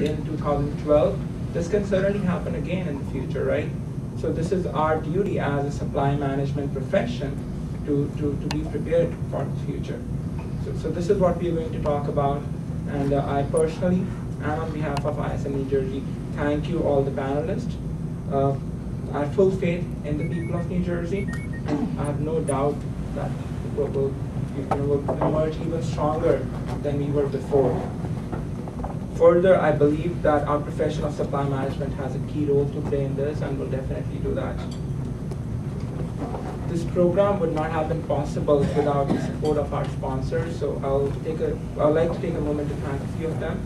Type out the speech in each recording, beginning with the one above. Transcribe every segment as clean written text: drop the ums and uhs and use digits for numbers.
in 2012, this can certainly happen again in the future, right? So this is our duty as a supply management profession to be prepared for the future. So this is what we are going to talk about, and I personally, and on behalf of ISM New Jersey, thank you all the panelists. I have full faith in the people of New Jersey, and I have no doubt that we'll emerge even stronger than we were before. Further, I believe that our profession of supply management has a key role to play in this, and will definitely do that. This program would not have been possible without the support of our sponsors, so I'd like to take a moment to thank a few of them.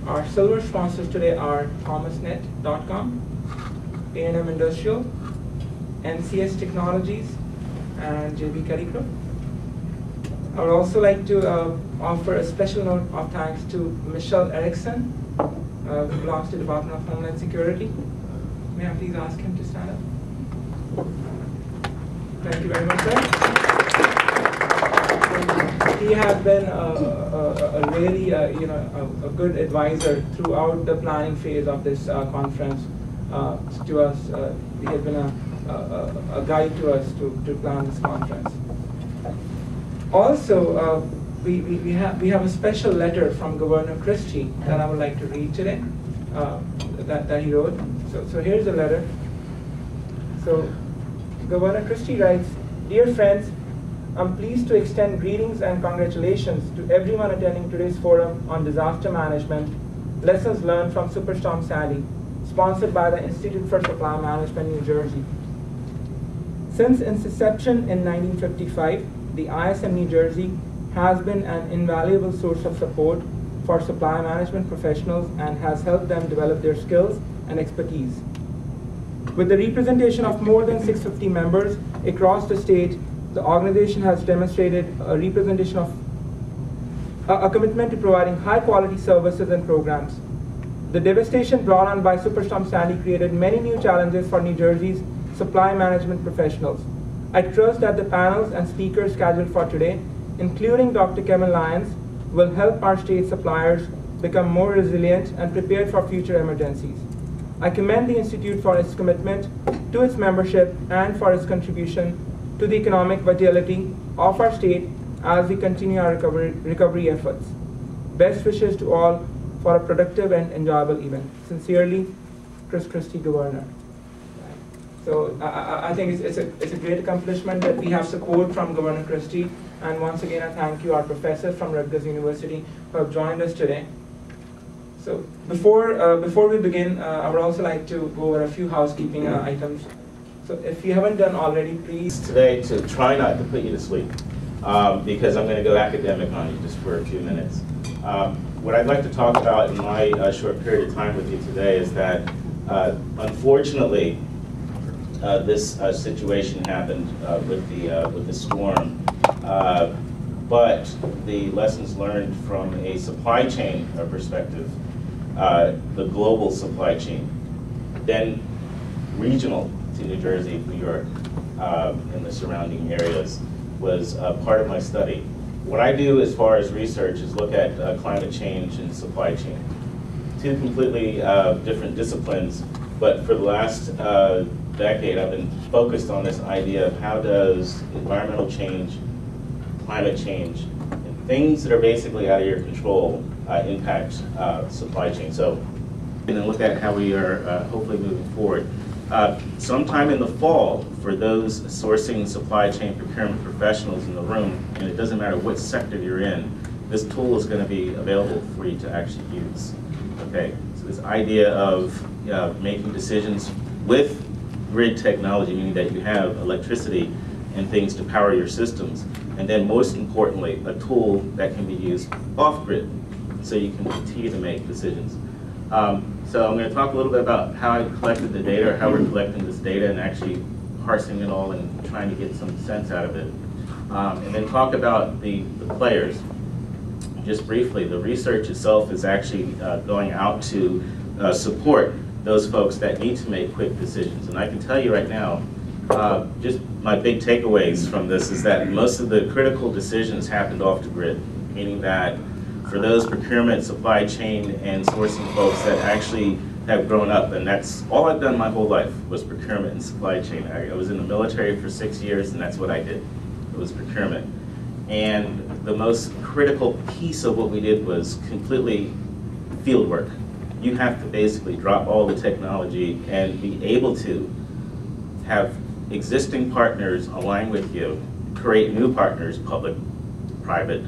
Our silver sponsors today are thomasnet.com, A&M Industrial, NCS Technologies, and JB Kerrycrow. I would also like to offer a special note of thanks to Michelle Erickson, who belongs to the Department of Homeland Security. May I please ask him to stand up? Thank you very much, sir. He has been a really a good advisor throughout the planning phase of this conference to us. He has been a guide to us to plan this conference. Also, we have a special letter from Governor Christie that I would like to read today, that he wrote. So here's the letter. So Governor Christie writes, "Dear friends, I'm pleased to extend greetings and congratulations to everyone attending today's forum on disaster management, lessons learned from Superstorm Sandy, sponsored by the Institute for Supply Management, New Jersey. Since its inception in 1955, the ISM New Jersey has been an invaluable source of support for supply management professionals and has helped them develop their skills and expertise. With the representation of more than 650 members across the state, the organization has demonstrated a representation of a commitment to providing high-quality services and programs. The devastation brought on by Superstorm Sandy created many new challenges for New Jersey's supply management professionals. I trust that the panels and speakers scheduled for today, including Dr. Kevin Lyons, will help our state suppliers become more resilient and prepared for future emergencies. I commend the Institute for its commitment to its membership and for its contribution to the economic vitality of our state as we continue our recovery efforts. Best wishes to all for a productive and enjoyable event. Sincerely, Chris Christie, Governor." So I think it's a great accomplishment that we have support from Governor Christie. And once again, I thank you, our professors from Rutgers University, who have joined us today. So before we begin, I would also like to go over a few housekeeping items. So if you haven't done already, please. Today to try not to put you to sleep, because I'm going to go academic on you just for a few minutes. What I'd like to talk about in my short period of time with you today is that, unfortunately, this situation happened with the storm, but the lessons learned from a supply chain perspective, the global supply chain, then regional to New Jersey, New York, and the surrounding areas, was part of my study. What I do as far as research is look at climate change and supply chain. Two completely different disciplines, but for the last decade I've been focused on this idea of how does environmental change, climate change, and things that are basically out of your control impact supply chain. So, and then look at how we are hopefully moving forward. Sometime in the fall, for those sourcing supply chain procurement professionals in the room, and it doesn't matter what sector you're in, this tool is going to be available for you to actually use. Okay, so this idea of making decisions with grid technology, meaning that you have electricity and things to power your systems, and then most importantly, a tool that can be used off-grid, so you can continue to make decisions. So I'm going to talk a little bit about how I collected the data, or how we're collecting this data and actually parsing it all and trying to get some sense out of it. And then talk about the players. Just briefly, the research itself is actually going out to support those folks that need to make quick decisions. And I can tell you right now, just my big takeaways from this is that most of the critical decisions happened off the grid, meaning that for those procurement, supply chain, and sourcing folks that actually have grown up, and that's all I've done my whole life was procurement and supply chain. I was in the military for 6 years, and that's what I did. It was procurement. And the most critical piece of what we did was completely field work. You have to basically drop all the technology and be able to have existing partners align with you, create new partners, public, private,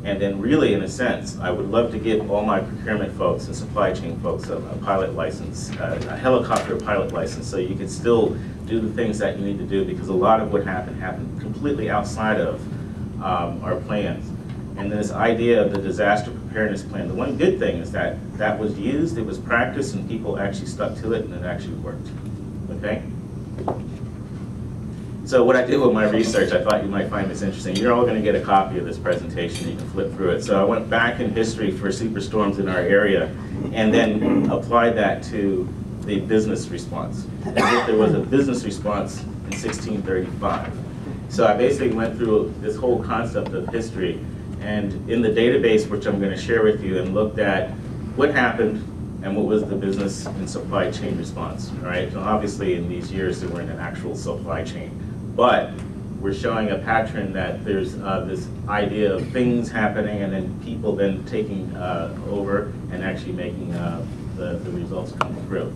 and then really, in a sense, I would love to give all my procurement folks and supply chain folks a pilot license, a helicopter pilot license, so you can still do the things that you need to do, because a lot of what happened completely outside of our plans. And this idea of the disaster preparedness plan, the one good thing is that that was used, it was practiced, and people actually stuck to it, and it actually worked, okay? So what I did with my research, I thought you might find this interesting. You're all going to get a copy of this presentation. You can flip through it. So I went back in history for superstorms in our area and then applied that to the business response, as if there was a business response in 1635. So I basically went through this whole concept of history, and in the database, which I'm going to share with you, and looked at what happened and what was the business and supply chain response, right? So obviously in these years there weren't an actual supply chain, but we're showing a pattern that there's this idea of things happening and then people then taking over and actually making the results come through.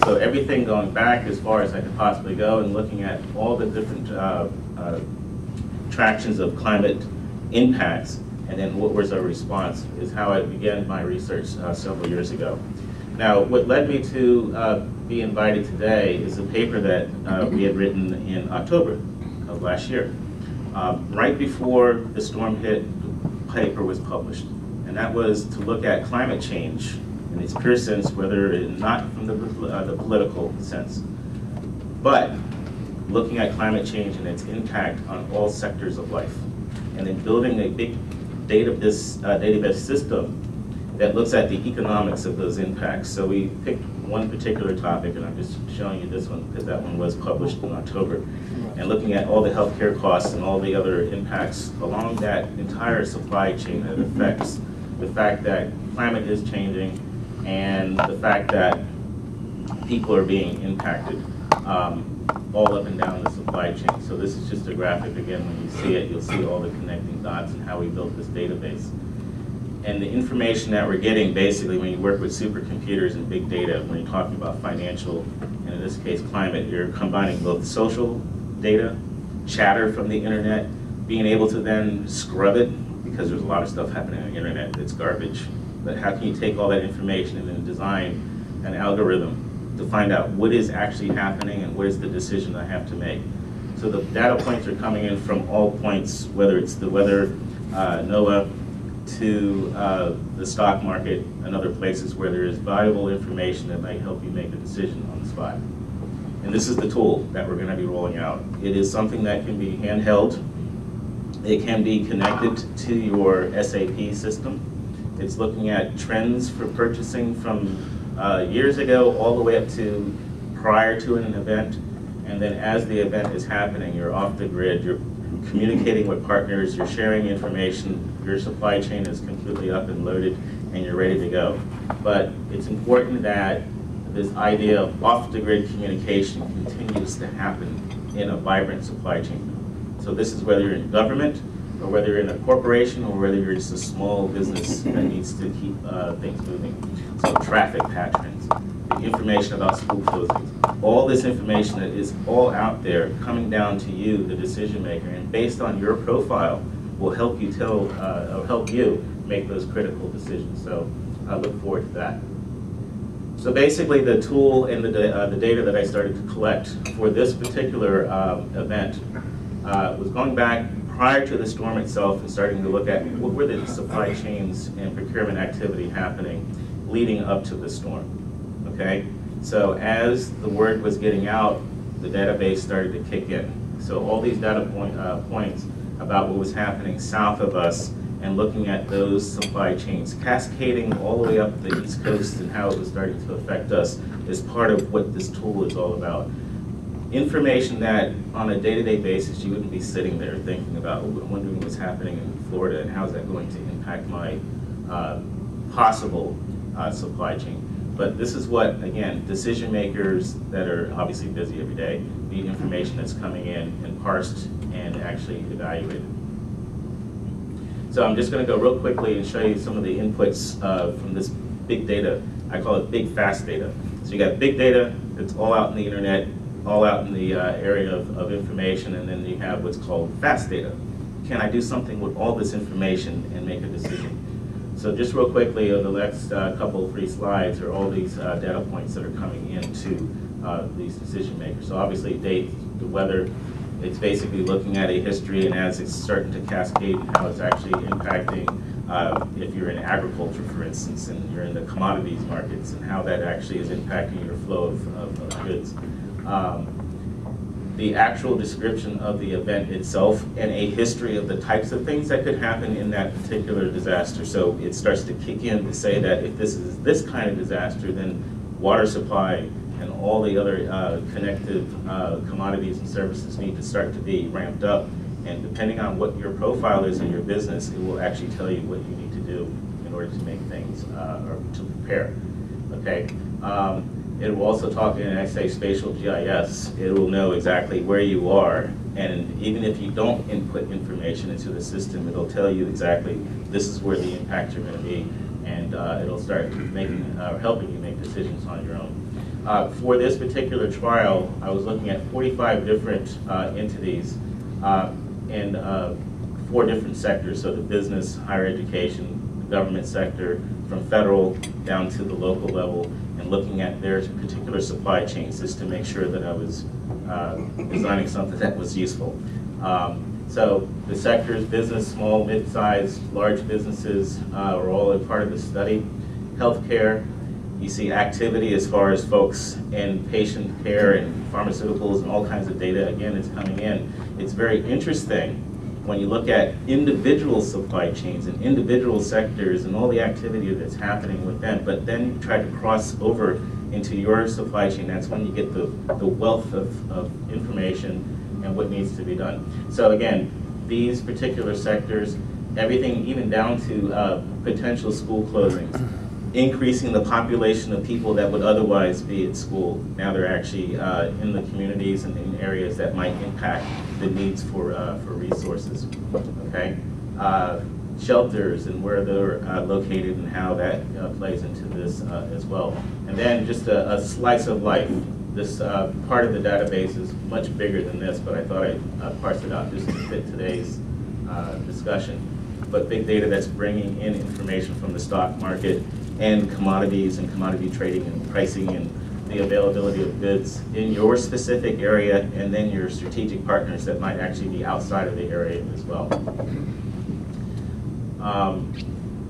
So everything going back as far as I could possibly go and looking at all the different tractions of climate impacts, and then what was our response is how I began my research several years ago. Now, what led me to be invited today is a paper that we had written in October of last year. Right before the storm hit, the paper was published. And that was to look at climate change in its pure sense, whether it, not from the political sense, but looking at climate change and its impact on all sectors of life. And then building a big database system that looks at the economics of those impacts. So we picked one particular topic, and I'm just showing you this one because that one was published in October, and looking at all the healthcare costs and all the other impacts along that entire supply chain that affects the fact that climate is changing and the fact that people are being impacted all up and down the supply chain. So this is just a graphic. Again, when you see it, you'll see all the connecting dots and how we built this database. And the information that we're getting, basically, when you work with supercomputers and big data, when you're talking about financial, and in this case climate, you're combining both social data, chatter from the internet, being able to then scrub it, because there's a lot of stuff happening on the internet that's garbage. But how can you take all that information and then design an algorithm to find out what is actually happening and what is the decision I have to make? So the data points are coming in from all points, whether it's the weather, NOAA, to the stock market and other places where there is valuable information that might help you make a decision on the spot. And this is the tool that we're going to be rolling out. It is something that can be handheld. It can be connected to your SAP system. It's looking at trends for purchasing from years ago all the way up to prior to an event. And then as the event is happening, you're off the grid, you're communicating with partners, you're sharing information, your supply chain is completely up and loaded, and you're ready to go. But it's important that this idea of off-the-grid communication continues to happen in a vibrant supply chain. So this is whether you're in government, or whether you're in a corporation, or whether you're just a small business that needs to keep things moving. So traffic patterns, the information about school closings, all this information that is all out there coming down to you, the decision maker, and based on your profile, will help you help you make those critical decisions. So I look forward to that. So basically, the tool and the data that I started to collect for this particular event was going back prior to the storm itself and starting to look at what were the supply chains and procurement activity happening leading up to the storm. Okay, so as the word was getting out, the database started to kick in. So all these data points about what was happening south of us and looking at those supply chains cascading all the way up the East Coast and how it was starting to affect us is part of what this tool is all about. Information that on a day-to-day basis you wouldn't be sitting there thinking about, wondering what's happening in Florida and how's that going to impact my possible supply chain. But this is what, again, decision makers that are obviously busy every day, the information that's coming in and parsed and actually evaluated. So I'm just going to go real quickly and show you some of the inputs from this big data. I call it big fast data. So you got big data that's all out in the internet, all out in the area of information, and then you have what's called fast data. Can I do something with all this information and make a decision? So just real quickly, the next couple, 3 slides are all these data points that are coming into these decision makers. So obviously date, the weather, it's basically looking at a history and as it's starting to cascade and how it's actually impacting if you're in agriculture, for instance, and you're in the commodities markets and how that actually is impacting your flow of goods. The actual description of the event itself and a history of the types of things that could happen in that particular disaster. So it starts to kick in to say that if this is this kind of disaster, then water supply and all the other connected commodities and services need to start to be ramped up. And depending on what your profile is in your business, it will actually tell you what you need to do in order to make things, or to prepare, okay? It will also talk, and I say spatial GIS, it will know exactly where you are, and even if you don't input information into the system, it'll tell you exactly this is where the impacts are going to be, and it'll start making, helping you make decisions on your own. For this particular trial, I was looking at 45 different entities in 4 different sectors, so the business, higher education, the government sector, from federal down to the local level, and looking at their particular supply chains just to make sure that I was designing something that was useful. So the sectors, business, small, mid-sized, large businesses are all a part of the study. Healthcare, you see activity as far as folks in patient care and pharmaceuticals and all kinds of data, again, is coming in. It's very interesting when you look at individual supply chains and individual sectors and all the activity that's happening with them, but then you try to cross over into your supply chain. That's when you get the wealth of information and what needs to be done. So again, these particular sectors, everything even down to potential school closings, increasing the population of people that would otherwise be at school. Now they're actually in the communities and in areas that might impact the needs for resources, okay? Shelters and where they're located and how that plays into this as well. And then just a slice of life. This part of the database is much bigger than this, but I thought I'd parse it out just to fit today's discussion. But big data that's bringing in information from the stock market and commodities and commodity trading and pricing and the availability of goods in your specific area, and then your strategic partners that might actually be outside of the area as well.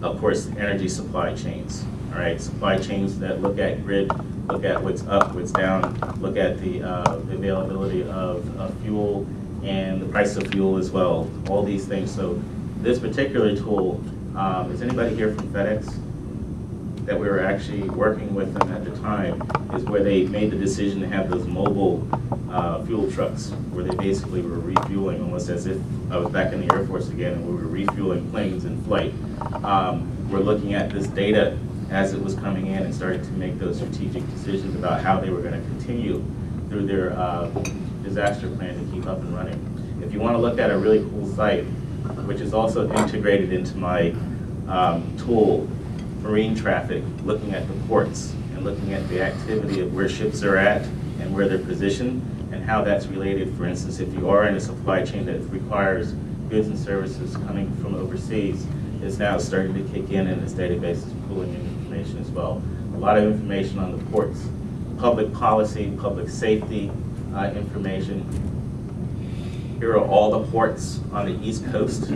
Of course, energy supply chains, all right? Supply chains that look at grid, look at what's up, what's down, look at the availability of fuel and the price of fuel as well, all these things. So this particular tool, is anybody here from FedEx? That we were actually working with them at the time, is where they made the decision to have those mobile fuel trucks, where they basically were refueling, almost as if I was back in the Air Force again, and we were refueling planes in flight. We're looking at this data as it was coming in and starting to make those strategic decisions about how they were going to continue through their disaster plan to keep up and running. If you want to look at a really cool site, which is also integrated into my tool, marine traffic, looking at the ports and looking at the activity of where ships are at and where they're positioned and how that's related. For instance, if you are in a supply chain that requires goods and services coming from overseas, is now starting to kick in and this database is pulling in information as well. A lot of information on the ports, public policy, public safety information. Here are all the ports on the East Coast.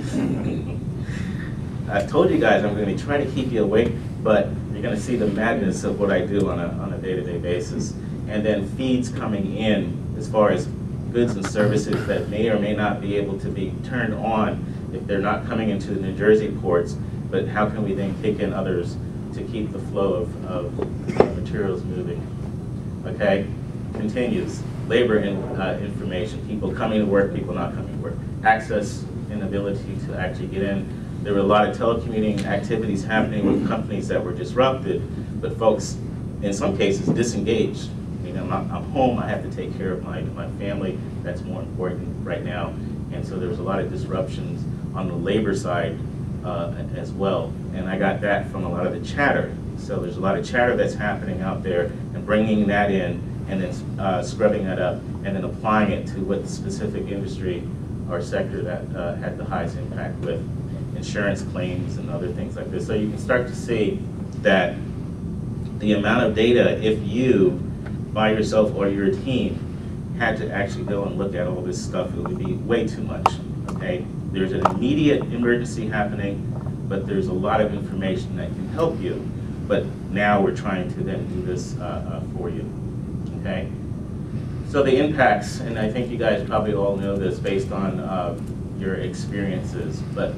I told you guys I'm going to be trying to keep you awake, but you're going to see the madness of what I do on a day-to-day basis. And then feeds coming in as far as goods and services that may or may not be able to be turned on if they're not coming into the New Jersey ports, but how can we then kick in others to keep the flow of materials moving? Okay, continues. Labor information, people coming to work, people not coming to work. Access and ability to actually get in There were a lot of telecommuting activities happening with companies that were disrupted, but folks, in some cases, disengaged. You know, I'm home, I have to take care of my family, that's more important right now. And so there was a lot of disruptions on the labor side as well. And I got that from a lot of the chatter. So there's a lot of chatter that's happening out there, and bringing that in and then scrubbing that up and then applying it to what the specific industry or sector that had the highest impact with insurance claims and other things like this. So you can start to see that the amount of data, if you by yourself or your team had to actually go and look at all this stuff, it would be way too much, okay? There's an immediate emergency happening, but there's a lot of information that can help you. But now we're trying to then do this for you, okay? So the impacts, and I think you guys probably all know this based on your experiences, but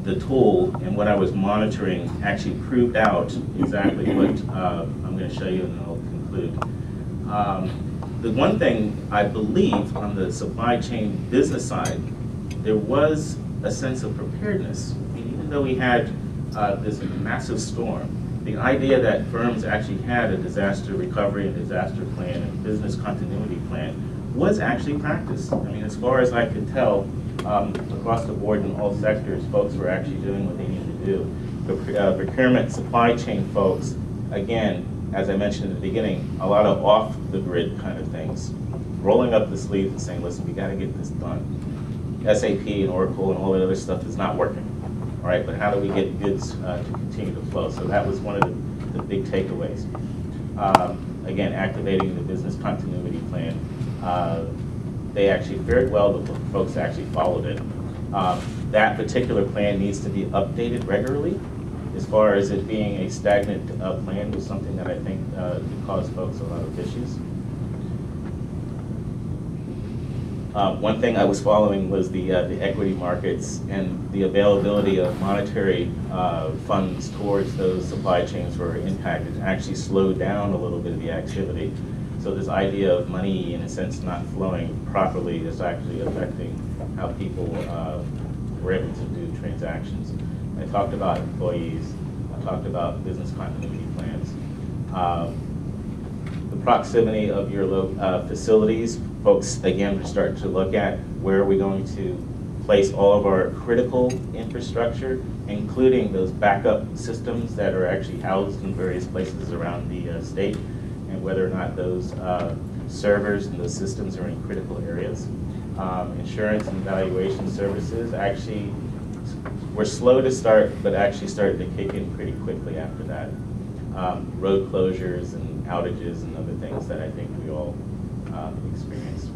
the tool and what I was monitoring actually proved out exactly what I'm going to show you, and then I'll conclude. The one thing I believe on the supply chain business side, there was a sense of preparedness. I mean, even though we had this massive storm, the idea that firms actually had a disaster recovery and disaster plan and business continuity plan was actually practiced. I mean, as far as I could tell, across the board in all sectors, folks were actually doing what they needed to do. The procurement supply chain folks, again, as I mentioned in the beginning, a lot of off-the-grid kind of things, rolling up the sleeves and saying, listen, we got to get this done. SAP and Oracle and all that other stuff is not working, all right, but how do we get goods to continue to flow? So that was one of the big takeaways. Again, activating the business continuity plan. They actually fared well, the folks actually followed it. That particular plan needs to be updated regularly. As far as it being a stagnant plan was something that I think could cause folks a lot of issues. One thing I was following was the equity markets, and the availability of monetary funds towards those supply chains were impacted, actually slowed down a little bit of the activity. So this idea of money, in a sense, not flowing properly is actually affecting how people were able to do transactions. I talked about employees, I talked about business continuity plans. The proximity of your facilities, folks, again, are starting to look at where are we going to place all of our critical infrastructure, including those backup systems that are actually housed in various places around the state, and whether or not those servers and those systems are in critical areas. Insurance and valuation services actually were slow to start, but actually started to kick in pretty quickly after that. Road closures and outages and other things that I think we all experienced.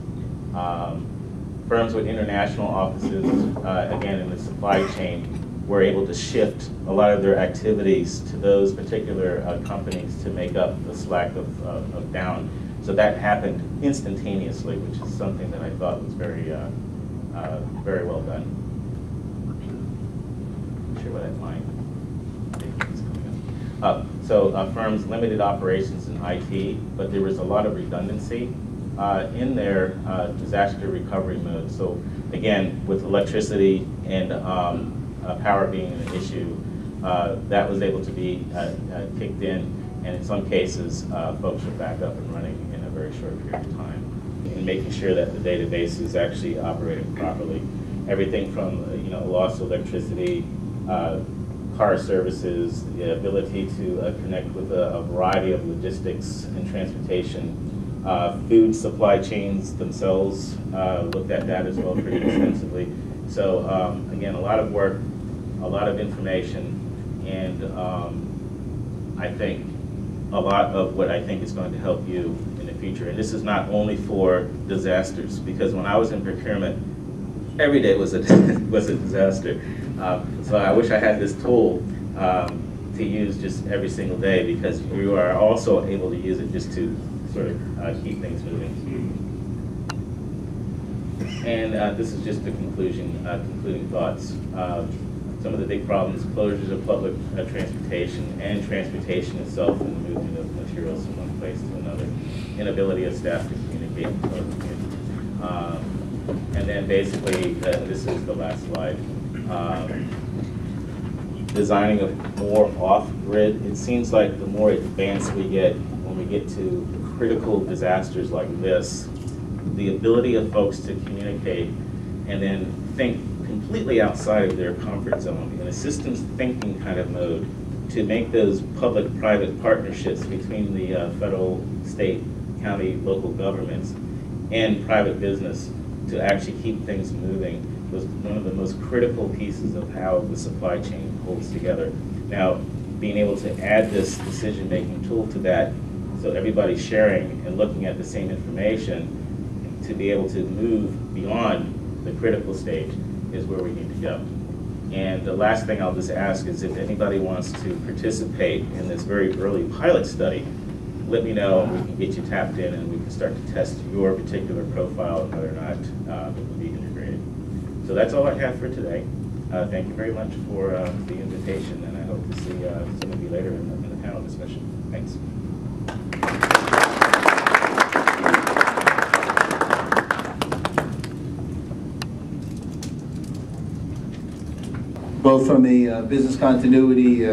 Firms with international offices, again, in the supply chain, were able to shift a lot of their activities to those particular companies to make up the slack of down. So that happened instantaneously, which is something that I thought was very, very well done. Not sure what that line is coming up. So firms limited operations in IT, but there was a lot of redundancy in their disaster recovery mode. So again, with electricity and power being an issue, that was able to be kicked in, and in some cases, folks were back up and running in a very short period of time, and making sure that the database is actually operating properly. Everything from loss of electricity, car services, the ability to connect with a variety of logistics and transportation. Food supply chains themselves, looked at that as well pretty extensively. So again, a lot of work, a lot of information, and I think a lot of what I think is going to help you in the future. And this is not only for disasters, because when I was in procurement, every day was a was a disaster. So I wish I had this tool to use just every single day, because you are also able to use it just to sort of keep things moving. And this is just the concluding thoughts. Some of the big problems: closures of public transportation and transportation itself, and the movement of materials from one place to another, inability of staff to communicate and and then basically, this is the last slide. designing a more off-grid. It seems like the more advanced we get when we get to critical disasters like this, the ability of folks to communicate and then think completely outside of their comfort zone in a systems thinking kind of mode to make those public-private partnerships between the federal, state, county, local governments and private business to actually keep things moving was one of the most critical pieces of how the supply chain holds together. Now, being able to add this decision-making tool to that so everybody's sharing and looking at the same information to be able to move beyond the critical stage is where we need to go. And the last thing I'll just ask is if anybody wants to participate in this very early pilot study, let me know and we can get you tapped in and we can start to test your particular profile and whether or not it will be integrated. So that's all I have for today. Thank you very much for the invitation, and I hope to see some of you later in the panel discussion. Thanks. Both from the business continuity,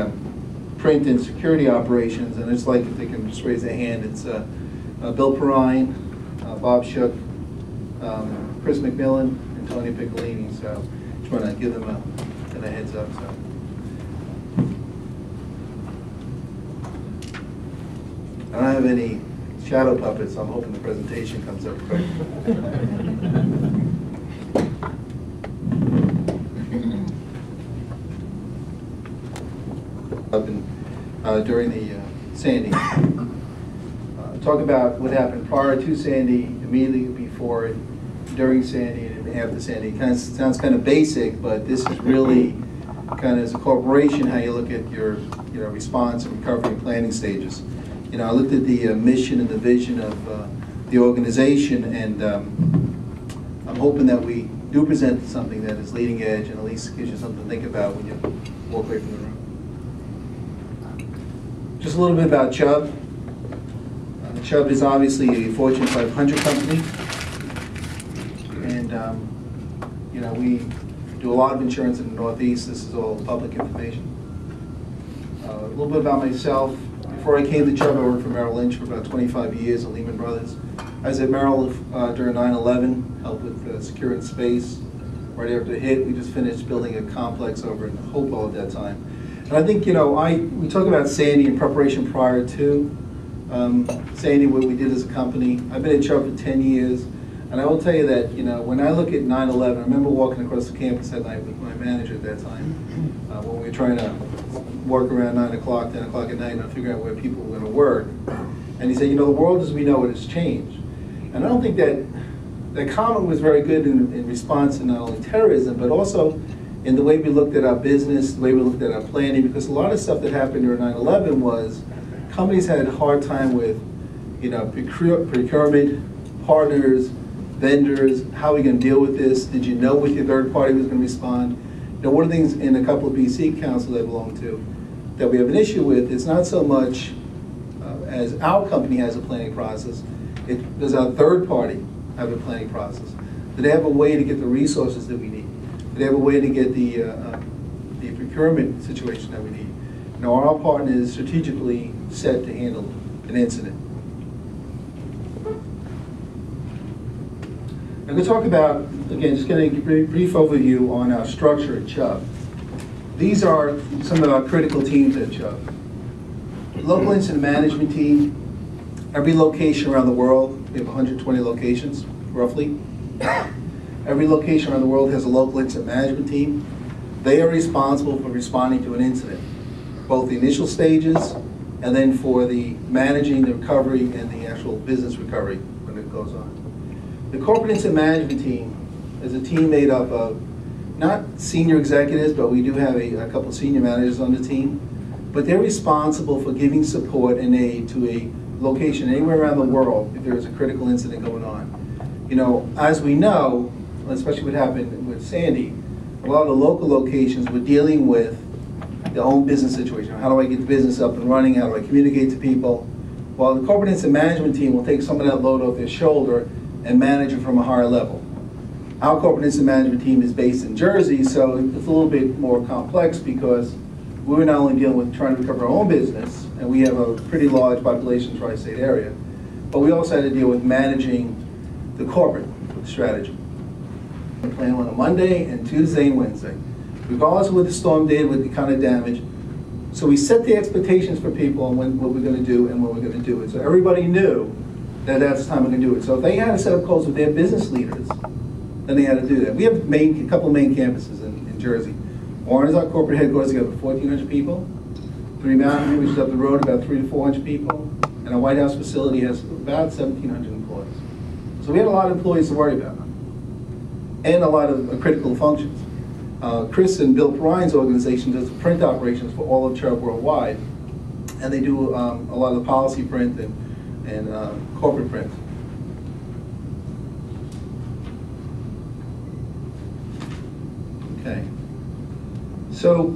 print and security operations, and it's like if they can just raise their hand, it's Bill Perrine, Bob Shook, Chris McMillan, and Tony Piccolini. So just want to give them a heads up. So. I don't have any shadow puppets, so I'm hoping the presentation comes up quick. During the Sandy. Talk about what happened prior to Sandy, immediately before it, during Sandy, and after Sandy. It kind of sounds kind of basic, but this is really kind of as a corporation how you look at your response and recovery and planning stages. I looked at the mission and the vision of the organization, and I'm hoping that we do present something that is leading edge and at least gives you something to think about when you walk away from the room. Just a little bit about Chubb. Chubb is obviously a Fortune 500 company, and we do a lot of insurance in the Northeast. This is all public information. A little bit about myself. Before I came to Chubb, I worked for Merrill Lynch for about 25 years at Lehman Brothers. I was at Merrill during 9/11, helped with securing space. Right after the hit, we just finished building a complex over in Hopewell at that time. And I think, we talk about Sandy in preparation prior to Sandy, what we did as a company. I've been at Chubb for 10 years, and I will tell you that, when I look at 9/11, I remember walking across the campus that night with my manager at that time, when we were trying to work around 9 o'clock, 10 o'clock at night, and figure out where people were going to work. And he said, the world as we know it has changed. And I don't think that comment was very good in response to not only terrorism, but also in the way we looked at our business, the way we looked at our planning, because a lot of stuff that happened during 9/11 was companies had a hard time with, procurement, partners, vendors, how are we going to deal with this? Did you know what your third party was going to respond? One of the things in a couple of BC councils I belong to that we have an issue with, it's not so much as our company has a planning process, does our third party have a planning process? Do they have a way to get the resources that we need? Do they have a way to get the procurement situation that we need? Are our partners strategically set to handle an incident? I'm going to talk about, again, just getting a brief overview on our structure at Chubb. These are some of our critical teams at Chubb. Local incident management team, every location around the world, we have 120 locations, roughly. Every location around the world has a local incident management team. They are responsible for responding to an incident, both the initial stages and then for the managing the recovery and the actual business recovery when it goes on. The corporate incident management team is a team made up of not senior executives, but we do have a couple of senior managers on the team. But they're responsible for giving support and aid to a location anywhere around the world if there is a critical incident going on. As we know, especially what happened with Sandy, a lot of the local locations were dealing with their own business situation. How do I get the business up and running? How do I communicate to people? While the corporate incident management team will take some of that load off their shoulder and manage it from a higher level. Our corporate incident management team is based in Jersey, so it's a little bit more complex because we were not only dealing with trying to recover our own business, and we have a pretty large population in the tri-state area, but we also had to deal with managing the corporate strategy. We plan on a Monday and Tuesday and Wednesday, regardless of what the storm did, with the kind of damage. So we set the expectations for people on what we're going to do and when we're going to do it. So everybody knew that that's the time we're going to do it. So if they had to set up calls with their business leaders, then they had to do that. We have a couple of main campuses in Jersey. Warren is our corporate headquarters. We have 1,400 people. Three Mountain, which is up the road, about 300 to 400 people. And our White House facility has about 1,700 employees. So we had a lot of employees to worry about, and a lot of critical functions. Chris and Bill Ryan's organization does the print operations for all of Chubb worldwide, and they do a lot of the policy print and corporate print. Okay. So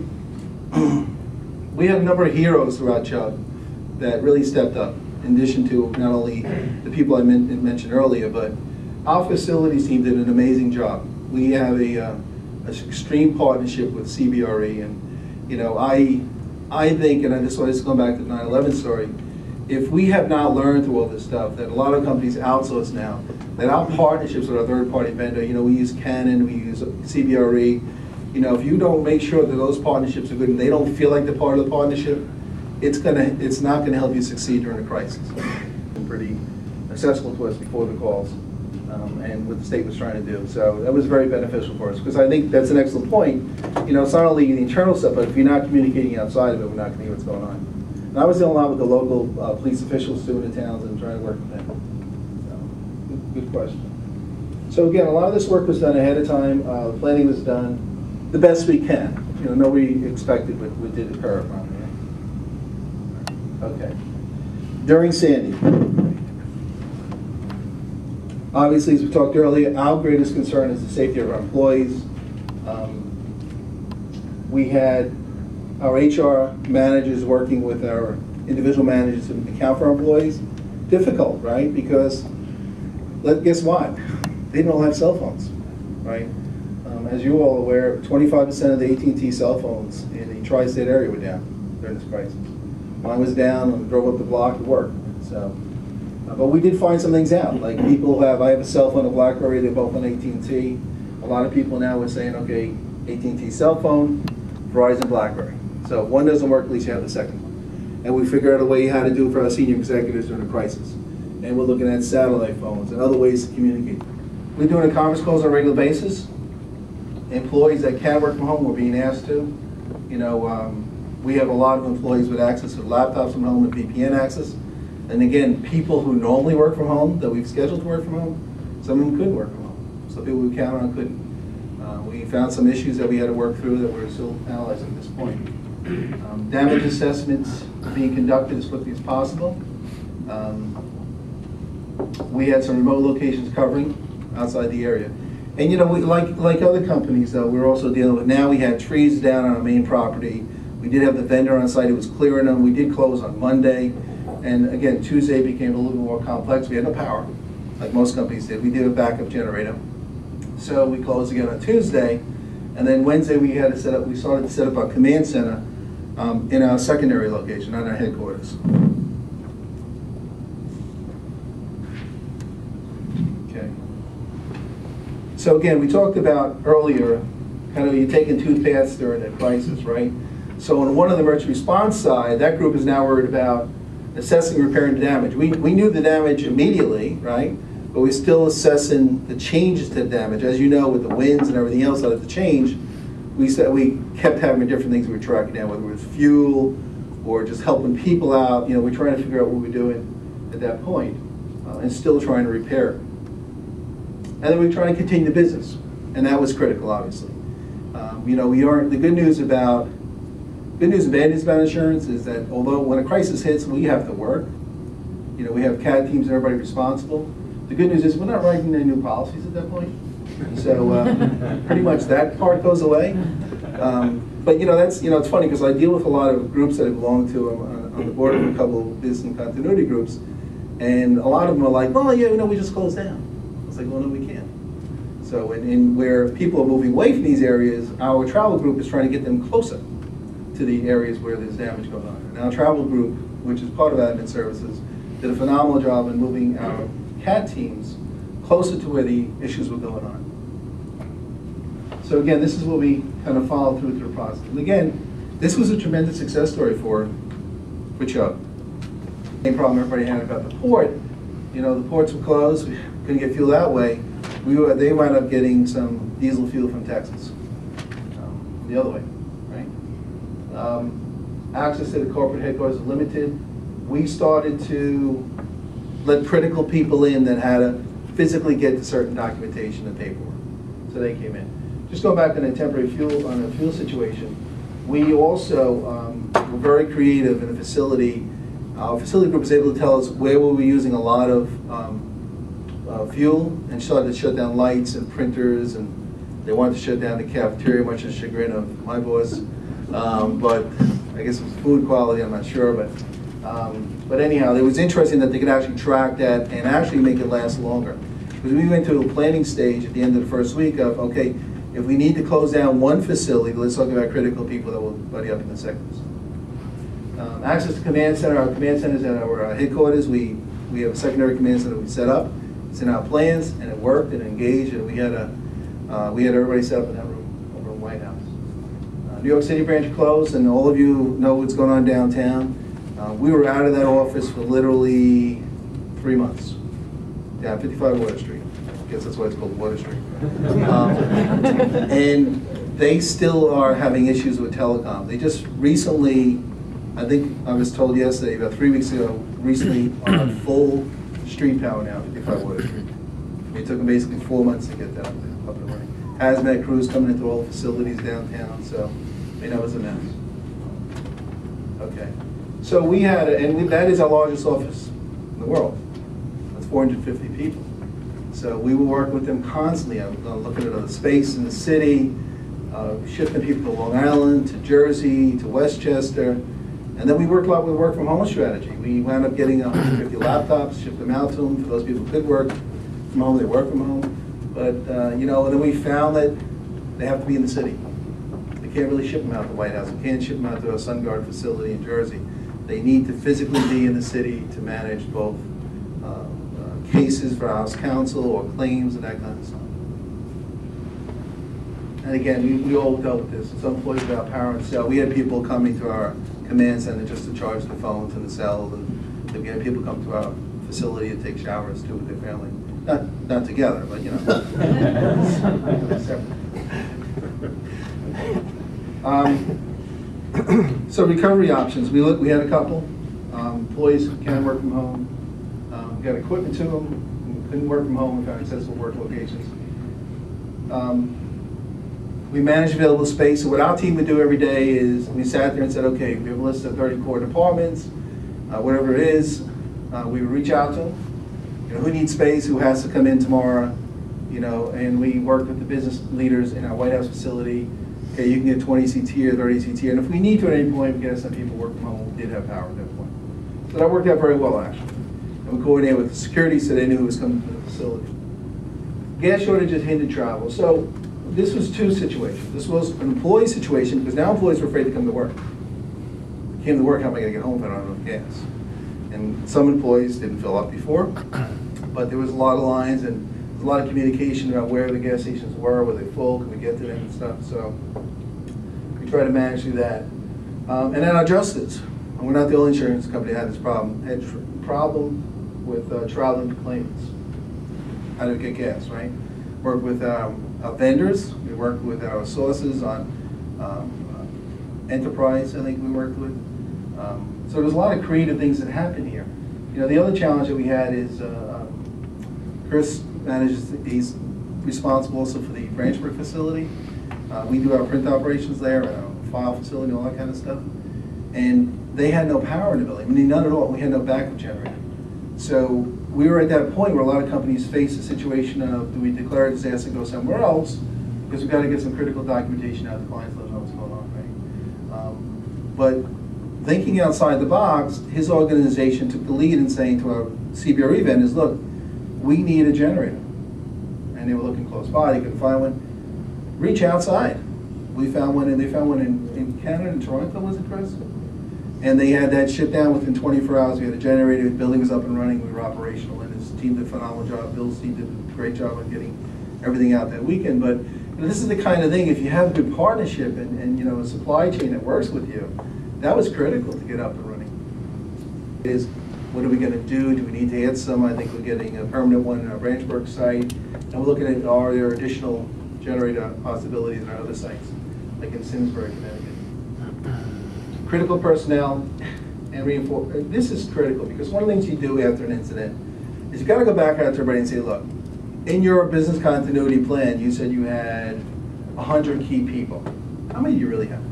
we had a number of heroes throughout Chubb that really stepped up, in addition to not only the people I mentioned earlier, but our facilities team did an amazing job. We have an extreme partnership with CBRE, and you know, I think, and this is going back to the 9/11 story, if we have not learned through all this stuff that a lot of companies outsource now, that our partnerships with our third-party vendor, you know, we use Canon, we use CBRE, you know, if you don't make sure that those partnerships are good and they don't feel like they're part of the partnership, it's not going to help you succeed during a crisis. Pretty accessible to us before the calls, and what the state was trying to do. So that was very beneficial for us, because I think that's an excellent point. You know, it's not only the internal stuff, but if you're not communicating outside of it, we're not going to hear what's going on. And I was dealing a lot with the local police officials too in the towns and trying to work with them. So, good question. So again, a lot of this work was done ahead of time. Planning was done the best we can. You know, nobody expected what did occur around there. Okay. During Sandy, obviously, as we talked earlier, our greatest concern is the safety of our employees. We had our HR managers working with our individual managers to account for our employees. Difficult, right? Because guess what? They don't have cell phones, right? As you're all aware, 25% of the AT&T cell phones in the tri-state area were down during this crisis. Mine was down and drove up the block to work. So, but we did find some things out. Like I have a cell phone, a BlackBerry, they're both on AT&T. A lot of people now were saying, okay, AT&T cell phone, Verizon, BlackBerry. So if one doesn't work, at least you have the second one. And we figured out a way how to do it for our senior executives during the crisis. And we're looking at satellite phones and other ways to communicate. We're doing conference calls on a regular basis. Employees that can work from home were being asked to. You know, we have a lot of employees with access to laptops from home and VPN access. And again, people who normally work from home, that we've scheduled to work from home, some of them couldn't work from home. Some people we count on couldn't. We found some issues that we had to work through that we're still analyzing at this point. Damage assessments being conducted as quickly as possible. We had some remote locations covering outside the area. And you know, like other companies though, we're also dealing with, now we had trees down on our main property. We did have the vendor on site who was clearing them. We did close on Monday. And again, Tuesday became a little bit more complex. We had no power, like most companies did. We did a backup generator. So we closed again on Tuesday. And then Wednesday we started to set up our command center in our secondary location, not our headquarters. Okay. So again, we talked about earlier, kind of you're taking two paths during a crisis, right? So on one of the emergency response side, that group is now worried about assessing, repairing the damage. We knew the damage immediately, right? But we're still assessing the changes to the damage. As you know, with the winds and everything else that had to change, we kept having different things we were tracking down, whether it was fuel or just helping people out. You know, we're trying to figure out what we're doing at that point, and still trying to repair. And then we're trying to continue the business, and that was critical, obviously. You know, the good news and bad news about insurance is that although when a crisis hits, we have to work. You know, we have CAD teams and everybody responsible. The good news is we're not writing any new policies at that point. So pretty much that part goes away. But you know, it's funny because I deal with a lot of groups that I belong to. I'm on the board of a couple of business continuity groups, and a lot of them are like, well, yeah, you know, we just closed down. I was like, well, no, we can't. So in where people are moving away from these areas, our travel group is trying to get them closer. to the areas where there's damage going on. And our travel group, which is part of admin services, did a phenomenal job in moving our CAT teams closer to where the issues were going on. So again, this is what we kind of followed through the process. And again, this was a tremendous success story for Chubb. Same problem everybody had about the port. You know, the ports were closed. We couldn't get fuel that way. They wound up getting some diesel fuel from Texas, the other way, right? Access to the corporate headquarters was limited. We started to let critical people in that had to physically get to certain documentation and paperwork. So they came in. Just going back on a temporary fuel, on a fuel situation, we also were very creative in a facility. Our facility group was able to tell us where we were using a lot of fuel and started to shut down lights and printers, and they wanted to shut down the cafeteria, much to the chagrin of my boss. But I guess it was food quality, I'm not sure. But anyhow, it was interesting that they could actually track that and actually make it last longer. Because we went to a planning stage at the end of the first week of, okay, if we need to close down one facility, let's talk about critical people that will buddy up in the second facility. Access to command center. Our command center is at our headquarters. We have a secondary command center we set up. It's in our plans, and it worked and engaged, and we had everybody set up in that room over in White House. New York City branch closed, and all of you know what's going on downtown. We were out of that office for literally 3 months. Down 55 Water Street. I guess that's why it's called Water Street. And they still are having issues with telecom. They just recently, I think I was told yesterday, about 3 weeks ago, recently on full street power now, 55 Water Street. It took them basically 4 months to get that up and running. Hazmat crews coming into all the facilities downtown, so it was a mess. Okay. So we had, that is our largest office in the world. That's 450 people. So we were working with them constantly. Looking at the space in the city, shifting people to Long Island, to Jersey, to Westchester. And then we worked a lot with work from home strategy. We wound up getting 150 laptops, shipped them out to them. For those people who could work from home, they work from home. But, and then we found that they have to be in the city. They can't really ship them out to the White House. They can't ship them out to a SunGuard facility in Jersey. They need to physically be in the city to manage both cases for House Counsel or claims and that kind of stuff. And again, we all dealt with this. Some employees about power and cell. We had people coming to our command center just to charge the phones and the cells, and we had people come to our facility to take showers too with their family. Not together, but So recovery options. We had a couple. Employees can work from home. We got equipment to them. Couldn't work from home. We found accessible work locations. We managed available space. So what our team would do every day is we sat there and said, okay, we have a list of 30 core departments, whatever it is. We would reach out to them. Who needs space? Who has to come in tomorrow? And we worked with the business leaders in our White House facility. Okay, you can get 20 seats here, 30 seats here, and if we need to at any point, we get some people work from home. We did have power at that point. So that worked out very well, actually. And we coordinated with the security so they knew who was coming to the facility. Gas shortages hindered travel. So this was two situations. This was an employee situation, because now employees were afraid to come to work. Came to work, how am I going to get home if I don't have enough gas? And some employees didn't fill up before, but there was a lot of lines and a lot of communication about where the gas stations were they full, could we get to them and stuff, so we try to manage through that. And then our justice, and we're not the only insurance company that had this problem, with traveling claimants. How do we get gas, right? Work with our vendors, we work with our sources on Enterprise, I think we worked with. So there's a lot of creative things that happen here. The other challenge that we had is Chris he's responsible also for the Branchburg facility. We do our print operations there, our file facility, all that kind of stuff. And they had no power in the building. I mean, none at all. We had no backup generator. So we were at that point where a lot of companies face a situation of, do we declare a disaster and go somewhere else? Because we've got to get some critical documentation out to clients, let them know what's going on, right? But thinking outside the box, his organization took the lead in saying to our CBRE vendors, look, we need a generator. And they were looking close by, they couldn't find one. Reach outside. We found one, and they found one in Canada, in Toronto, was it, Chris? And they had that shut down within 24 hours. We had a generator, the building was up and running, we were operational, and his team did a phenomenal job. Bill's team did a great job of getting everything out that weekend. But you know, this is the kind of thing, if you have a good partnership and you know, a supply chain that works with you, that was critical to get up and running. Is what are we going to do? Do we need to add some? I think we're getting a permanent one in our Branchburg site, and we're looking at are there additional generator possibilities in our other sites, like in Simsbury, Connecticut. Critical personnel and reinforce. This is critical because one of the things you do after an incident is you got to go back out to everybody and say, look, in your business continuity plan, you said you had 100 key people. How many do you really have?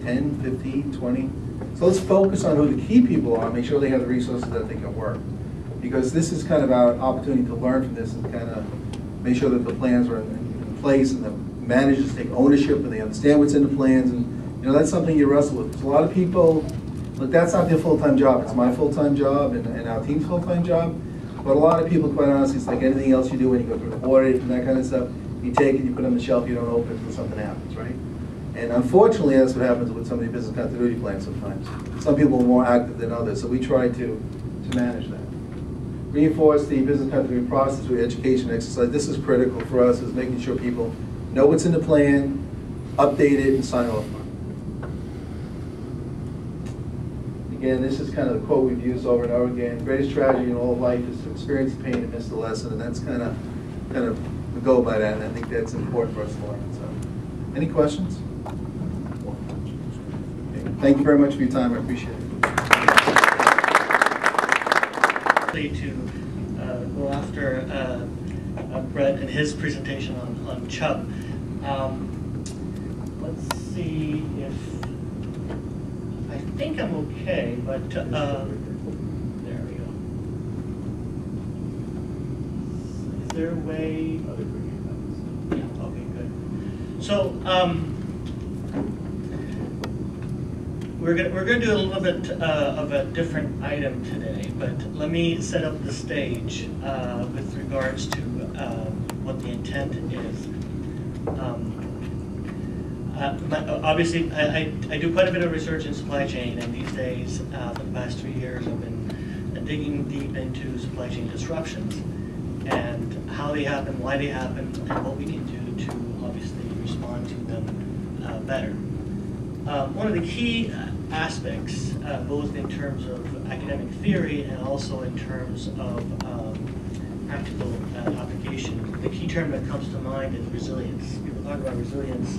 10, 15, 20? So let's focus on who the key people are, make sure they have the resources that they can work. Because this is kind of our opportunity to learn from this and kind of make sure that the plans are in place and the managers take ownership and they understand what's in the plans. And you know, that's something you wrestle with. A lot of people, look, that's not their full-time job. It's my full-time job and our team's full-time job. But a lot of people, quite honestly, it's like anything else you do when you go through the audit and that kind of stuff. You take it, you put it on the shelf, you don't open it until something happens, right? And unfortunately, that's what happens with some of the business continuity plans sometimes. Some people are more active than others, so we try to manage that. Reinforce the business continuity process through education exercise. This is critical for us, is making sure people know what's in the plan, update it, and sign off on it. Again, this is kind of the quote we've used over and over again. Greatest tragedy in all of life is to experience the pain and miss the lesson, and that's kind of we go by that, and I think that's important for us to learn. So, any questions? Okay. Thank you very much for your time. I appreciate it. To go after Brett and his presentation on Chubb. Let's see if I think I'm okay, but there we go. Is there a way? Yeah. Okay. Good. So we're gonna do a little bit of a different item today, but let me set up the stage with regards to what the intent is. Obviously, I do quite a bit of research in supply chain, and these days, for the past 3 years, I've been digging deep into supply chain disruptions and how they happen, why they happen, and what we can do to obviously respond to them better. One of the key aspects, both in terms of academic theory and also in terms of practical application, the key term that comes to mind is resilience. People talk about resilience,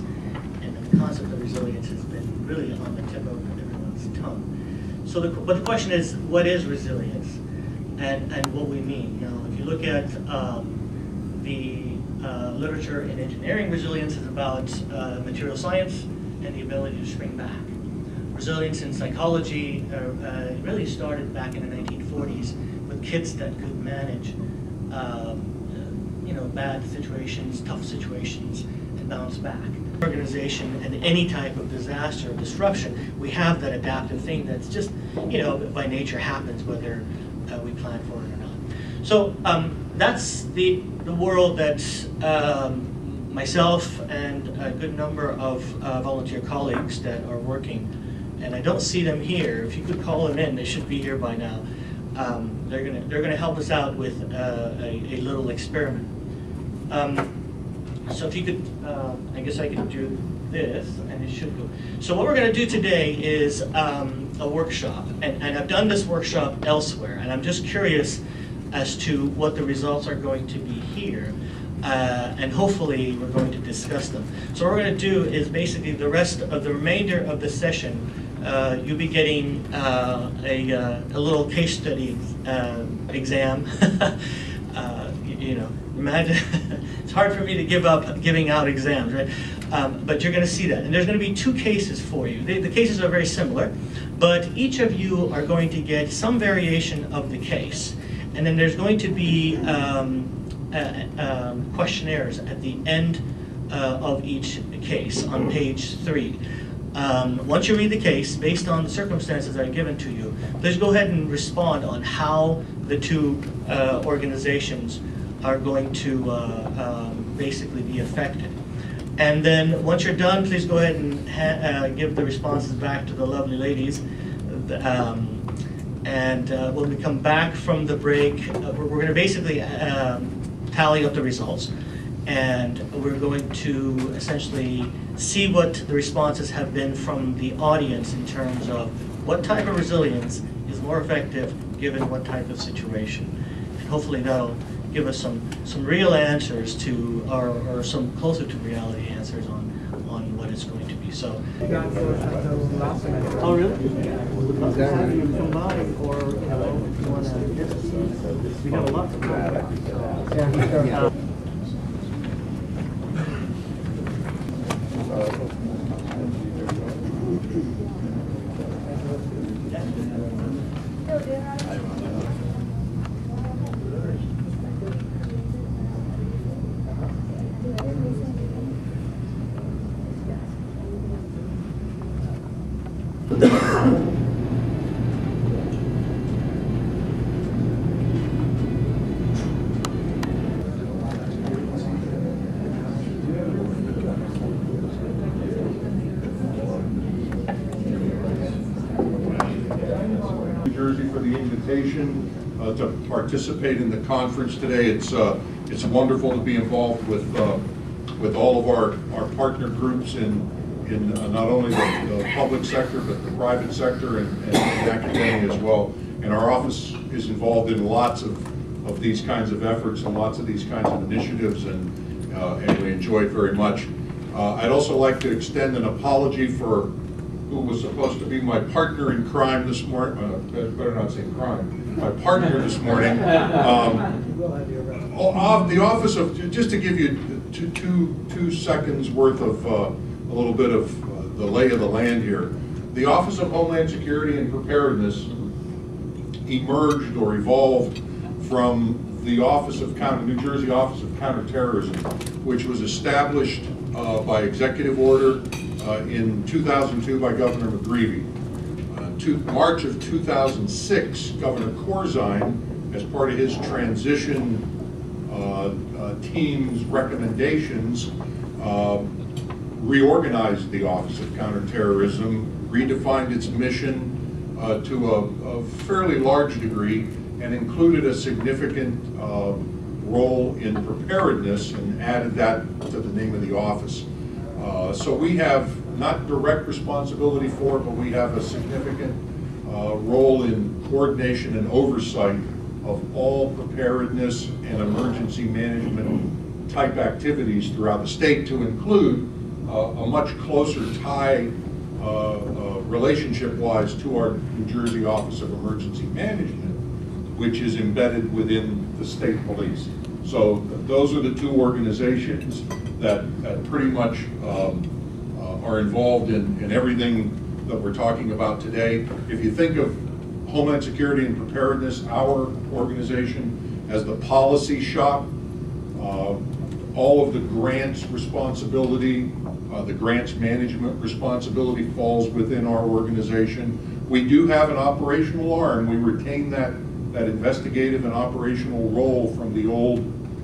and the concept of resilience has been really on the tip of everyone's tongue. So, but the question is, what is resilience, and what we mean? Now, if you look at the literature in engineering, resilience is about material science and the ability to spring back. Resilience in psychology really started back in the 1940s with kids that could manage, bad situations, tough situations, and bounce back. Organization and any type of disaster or disruption, we have that adaptive thing that's just, by nature happens whether we plan for it or not. So that's the world that myself and a good number of volunteer colleagues that are working, and I don't see them here. If you could call them in, they should be here by now. They're gonna help us out with a little experiment. So if you could, I guess I could do this, and it should go. So what we're going to do today is a workshop, and I've done this workshop elsewhere, and I'm just curious as to what the results are going to be here, and hopefully we're going to discuss them. So what we're going to do is basically the remainder of the session, you'll be getting a little case study exam. Imagine, it's hard for me to give up giving out exams, right? But you're going to see that. And there's going to be 2 cases for you. The cases are very similar, but each of you are going to get some variation of the case. And then there's going to be questionnaires at the end of each case on page 3. Once you read the case, based on the circumstances that are given to you, please go ahead and respond on how the 2 organizations are going to basically be affected. And then once you're done, please go ahead and give the responses back to the lovely ladies. When we come back from the break, we're going to basically tally up the results. And we're going to essentially see what the responses have been from the audience in terms of what type of resilience is more effective given what type of situation. And hopefully that'll give us some real answers to, or some closer to reality answers on what it's going to be. So. Oh, really? We'd have you come by, or if you want to get to see. We have a lot to talk about. For the invitation to participate in the conference today. It's wonderful to be involved with all of our partner groups in not only the public sector but the private sector and academia as well. And our office is involved in lots of these kinds of efforts and lots of these kinds of initiatives, and we enjoy it very much. I'd also like to extend an apology for who was supposed to be my partner in crime this morning. Better not say crime. My partner this morning. The office of, just to give you two seconds worth of a little bit of the lay of the land here. The Office of Homeland Security and Preparedness emerged or evolved from the New Jersey Office of Counterterrorism, which was established by executive order in 2002 by Governor McGreevey. March of 2006, Governor Corzine, as part of his transition team's recommendations, reorganized the Office of Counterterrorism, redefined its mission to a fairly large degree, and included a significant role in preparedness and added that to the name of the office. So we have not direct responsibility for it, but we have a significant role in coordination and oversight of all preparedness and emergency management type activities throughout the state, to include a much closer tie relationship-wise to our New Jersey Office of Emergency Management, which is embedded within the state police. So those are the two organizations that pretty much are involved in everything that we're talking about today. If you think of Homeland Security and Preparedness, our organization, as the policy shop, all of the grants responsibility, the grants management responsibility falls within our organization. We do have an operational arm. We retain that investigative and operational role from the old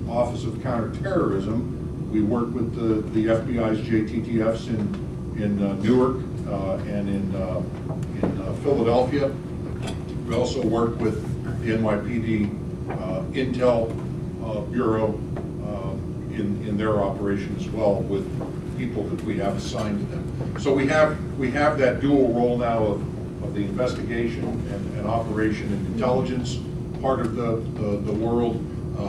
Office of Counterterrorism. We work with the FBI's JTTFs in Newark and in Philadelphia. We also work with the NYPD Intel Bureau in their operation as well, with people that we have assigned to them. So we have that dual role now of the investigation and operation and intelligence part of the world,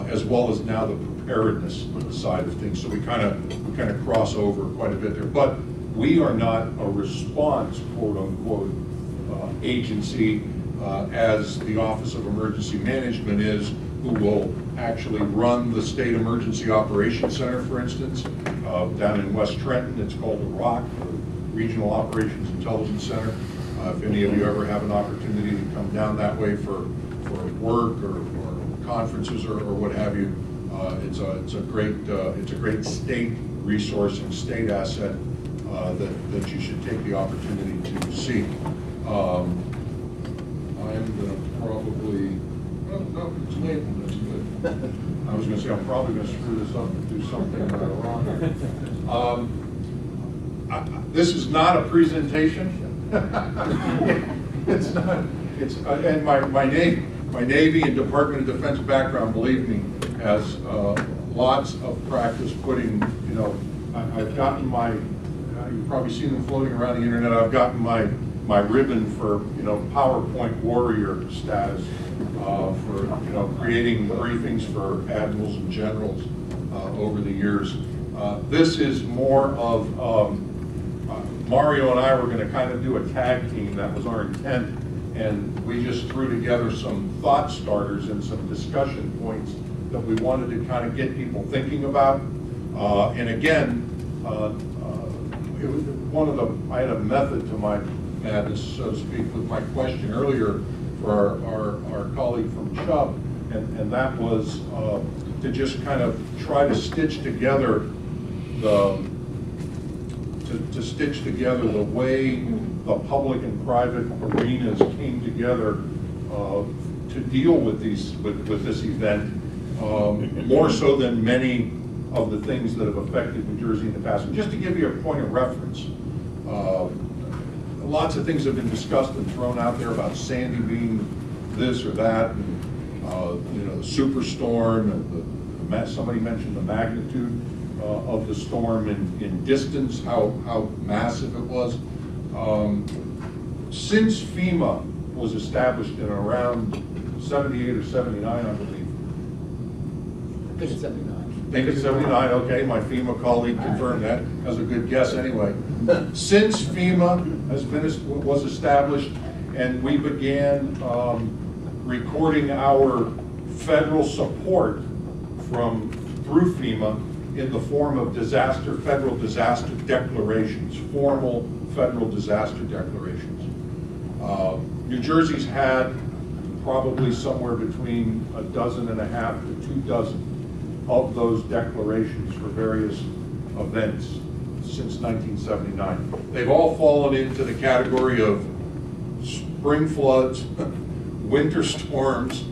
as well as now the preparedness side of things. So we kind of cross over quite a bit there. But we are not a response, quote unquote, agency as the Office of Emergency Management is, who will actually run the State Emergency Operations Center, for instance, down in West Trenton. It's called the ROC, Regional Operations Intelligence Center. If any of you ever have an opportunity to come down that way for work or conferences or what have you, it's a great state resource and state asset that you should take the opportunity to see. I'm going to probably, No, it's labeled, that's good. I was gonna say, I'm probably gonna screw this up and do something wrong. This is not a presentation. It's not, and my Navy and Department of Defense background, believe me, has lots of practice putting, I've gotten my, you've probably seen them floating around the internet, I've gotten my ribbon for, PowerPoint warrior status for, creating briefings for admirals and generals over the years. This is more of, Mario and I were going to kind of do a tag team, that was our intent, and we just threw together some thought starters and some discussion points that we wanted to kind of get people thinking about. And again, it was I had a method to my madness, so to speak, with my question earlier for our colleague from Chubb, and that was to just kind of try to stitch together the way the public and private arenas came together to deal with this event, more so than many of the things that have affected New Jersey in the past. And just to give you a point of reference, lots of things have been discussed and thrown out there about Sandy being this or that, and the superstorm, and somebody mentioned the magnitude of the storm in distance, how massive it was. Since FEMA was established in around 78 or 79, I believe. I think it's 79. I think it's 79, okay, my FEMA colleague confirmed that. That's a good guess anyway. Since FEMA was established and we began recording our federal support through FEMA in the form of federal disaster declarations, formal federal disaster declarations. New Jersey's had probably somewhere between 1.5 to 2 dozen of those declarations for various events since 1979. They've all fallen into the category of spring floods, winter storms.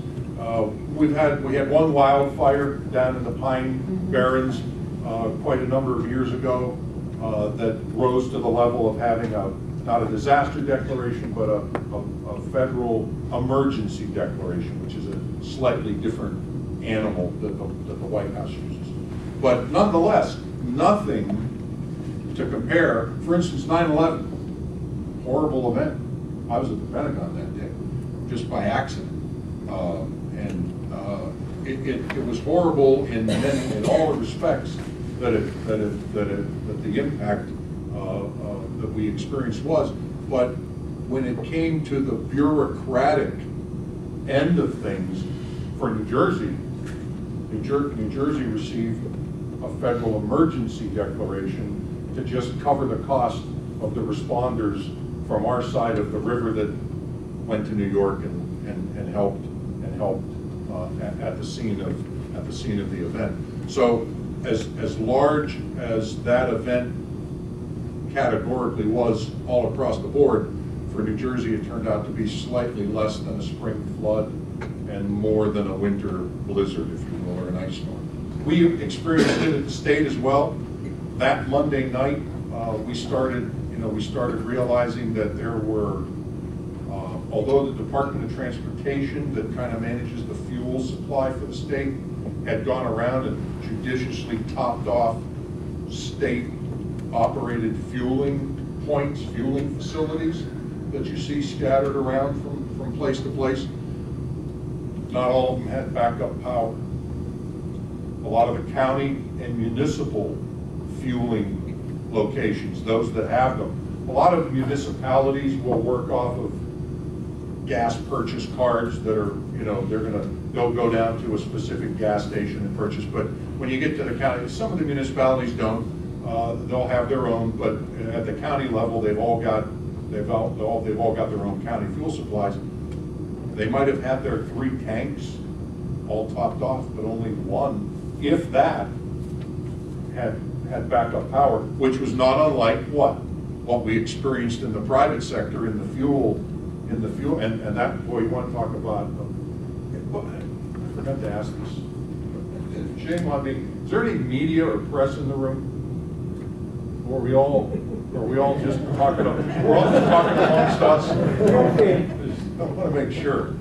We had one wildfire down in the Pine Barrens quite a number of years ago that rose to the level of having not a disaster declaration, but a federal emergency declaration, which is a slightly different animal that the White House uses. But nonetheless, nothing to compare. For instance, 9/11, horrible event. I was at the Pentagon that day, just by accident. It was horrible in all respects that the impact that we experienced was. But when it came to the bureaucratic end of things for New Jersey, New Jersey received a federal emergency declaration to just cover the cost of the responders from our side of the river that went to New York and helped at the scene of the event. So as large as that event categorically was all across the board, for New Jersey it turned out to be slightly less than a spring flood and more than a winter blizzard, if you will, or an ice storm. We experienced it at the state as well. That Monday night, we started realizing that there were, although the Department of Transportation that kind of manages the fuel supply for the state had gone around and judiciously topped off state-operated fueling points, fueling facilities that you see scattered around from place to place, not all of them had backup power. A lot of the county and municipal fueling locations, those that have them. A lot of municipalities will work off of gas purchase cards that are, they'll go down to a specific gas station and purchase. But when you get to the county, some of the municipalities don't. They'll have their own, but at the county level, they've all got their own county fuel supplies. They might have had their 3 tanks all topped off, but only one, if that, had backup power, which was not unlike what we experienced in the private sector in the fuel, and that, boy, you want to talk about Well, I forgot to ask this. Shame on me. Is there any media or press in the room? Or are we all just talking? We're all just talking amongst us. I want to make sure.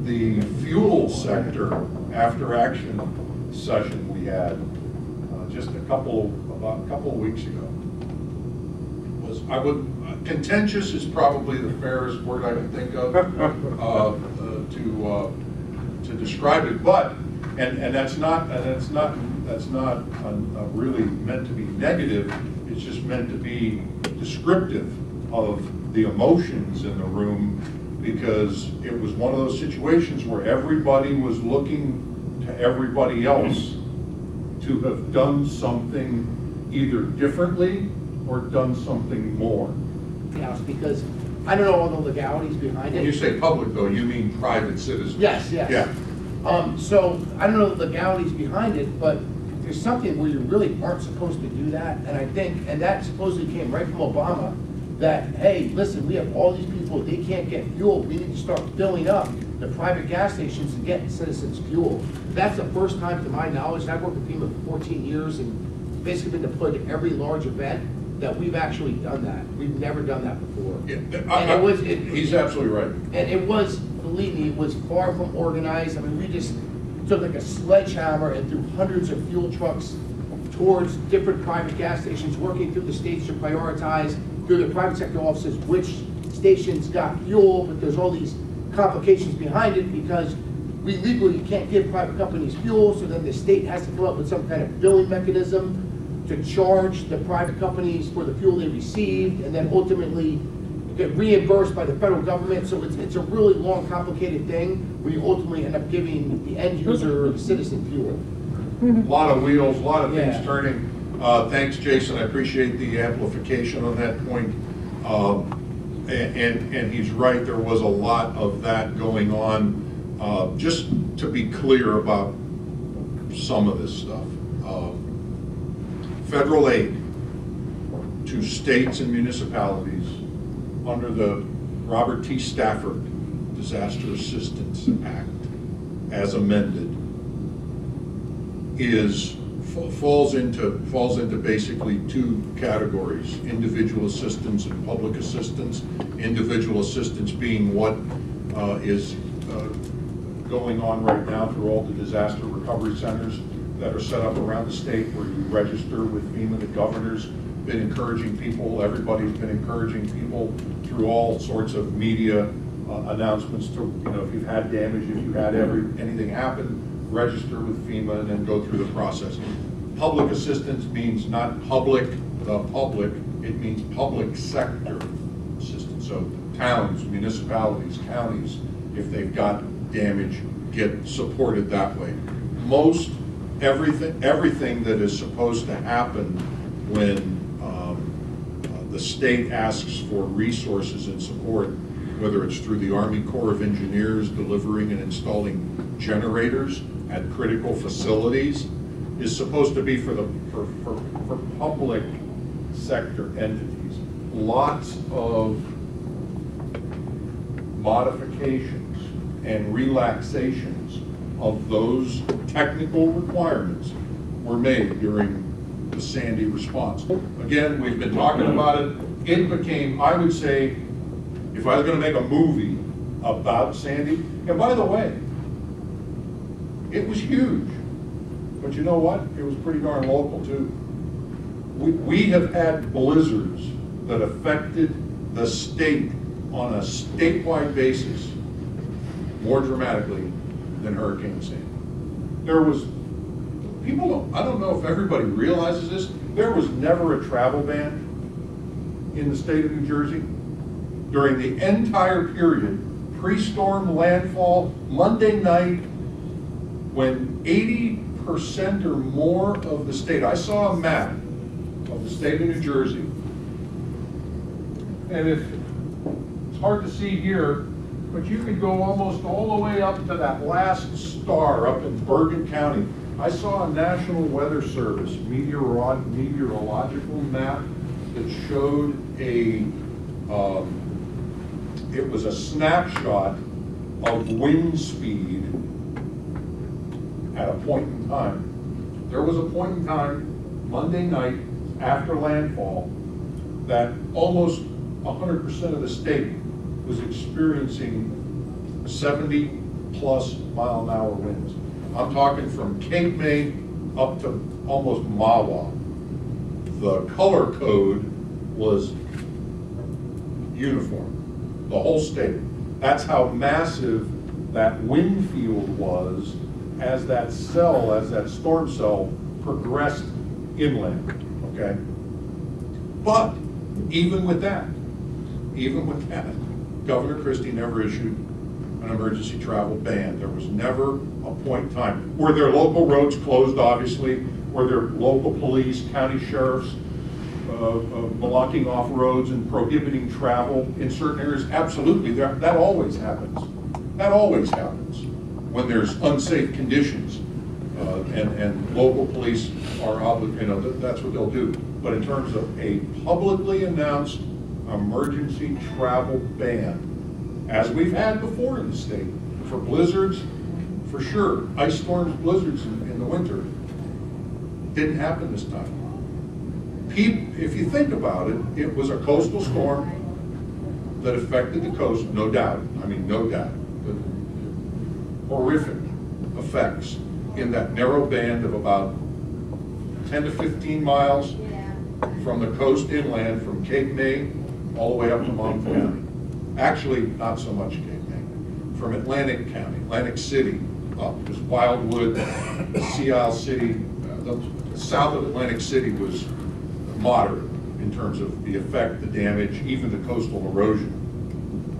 The fuel sector after action session we had just about a couple of weeks ago was, contentious is probably the fairest word I can think of to describe it, but and that's not really meant to be negative. It's just meant to be descriptive of the emotions in the room, because it was one of those situations where everybody was looking to everybody else to have done something either differently or done something more. Yes, because I don't know all the legalities behind it. When you say public, though, you mean private citizens? Yes, yes. Yeah. So I don't know the legalities behind it, but there's something where you really aren't supposed to do that, and I think, and that supposedly came right from Obama, that, hey, listen, we have all these people, they can't get fuel, we need to start filling up the private gas stations to get citizens fuel. That's the first time, to my knowledge, and I've worked with FEMA for 14 years and basically been deployed to every large event, that we've actually done that. We've never done that before. Yeah, he's absolutely right. And it was, believe me, it was far from organized. I mean, we just took like a sledgehammer and threw hundreds of fuel trucks towards different private gas stations, working through the states to prioritize through the private sector offices which stations got fuel, but there's all these complications behind it because we legally can't give private companies fuel, so then the state has to come up with some kind of billing mechanism to charge the private companies for the fuel they received, and then ultimately get reimbursed by the federal government. So it's a really long, complicated thing where you ultimately end up giving the end user or the citizen fuel. A lot of wheels, a lot of things Yeah. turning. Thanks, Jason. I appreciate the amplification on that point. And he's right, there was a lot of that going on. Just to be clear about some of this stuff. Federal aid to states and municipalities under the Robert T. Stafford Disaster Assistance Act, as amended, falls into basically two categories: individual assistance and public assistance. Individual assistance being what is going on right now through all the disaster recovery centers that are set up around the state, where you register with FEMA. The governor's been encouraging people, everybody's been encouraging people through all sorts of media announcements to, if you've had damage, if you had anything happen, register with FEMA and then go through the process. Public assistance means not the public, it means public sector assistance. So towns, municipalities, counties, if they've got damage, get supported that way. Everything that is supposed to happen when the state asks for resources and support, whether it's through the Army Corps of Engineers delivering and installing generators at critical facilities, is supposed to be for public sector entities. Lots of modifications and relaxations of those technical requirements were made during the Sandy response. Again, we've been talking about it. It became, I would say, if I was going to make a movie about Sandy, and by the way, it was huge, but you know what? It was pretty darn local too. We have had blizzards that affected the state on a statewide basis more dramatically than Hurricane Sandy. There was, I don't know if everybody realizes this, there was never a travel ban in the state of New Jersey during the entire period, pre-storm landfall, Monday night, when 80% or more of the state, I saw a map of the state of New Jersey, and it's hard to see here, but you could go almost all the way up to that last star up in Bergen County. I saw a National Weather Service meteorological map that showed a it was a snapshot of wind speed at a point in time. There was a point in time, Monday night, after landfall, that almost 100% of the state was experiencing 70+ mile-an-hour winds. I'm talking from Cape May up to almost Mawa. The color code was uniform, the whole state. That's how massive that wind field was as that storm cell progressed inland, okay? But even with that, Governor Christie never issued an emergency travel ban. There was never a point in time. Were there local roads closed, obviously? Were there local police, county sheriffs blocking off roads and prohibiting travel in certain areas? Absolutely, that always happens. That always happens when there's unsafe conditions. And local police are obligated, that's what they'll do. But in terms of a publicly announced emergency travel ban, as we've had before in the state, for blizzards, for sure, ice storms, blizzards in the winter, didn't happen this time. If you think about it, it was a coastal storm that affected the coast, no doubt. I mean, no doubt. But horrific effects in that narrow band of about 10 to 15 miles from the coast inland, from Cape May all the way up to Monmouth County. Actually, not so much Cape May. From Atlantic County, Atlantic City, up was Wildwood, Sea Isle City. The south of Atlantic City was moderate in terms of the effect, the damage, even the coastal erosion,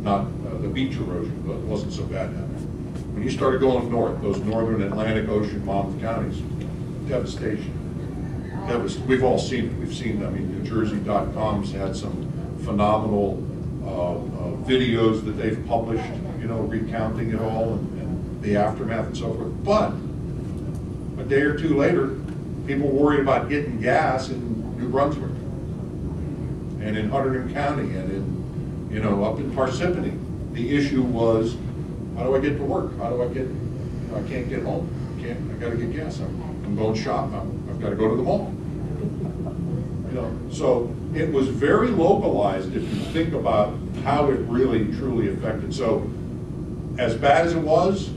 not the beach erosion, but it wasn't so bad down there. When you started going north, those northern Atlantic Ocean, Monmouth counties, devastation. We've all seen it. We've seen, I mean, NewJersey.com's had some phenomenal videos that they've published, you know, recounting it all and the aftermath and so forth. But a day or two later, people worried about getting gas in New Brunswick and in Hunterdon County and in, you know, up in Parsippany. The issue was, how do I get to work? How do I get, you know, I can't get home. I gotta get gas. I'm going shop. I've got to go to the mall. You know, so it was very localized if you think about how it really truly affected. So as bad as it was,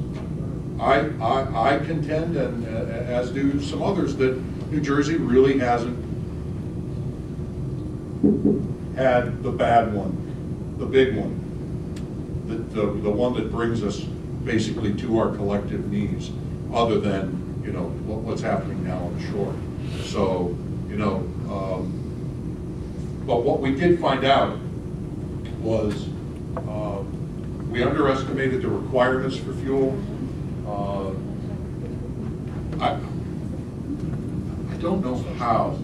I contend, and as do some others, that New Jersey really hasn't had the bad one, the big one, the one that brings us basically to our collective knees, other than, you know, what's happening now on the shore. So, you know, but what we did find out was we underestimated the requirements for fuel. I don't know how,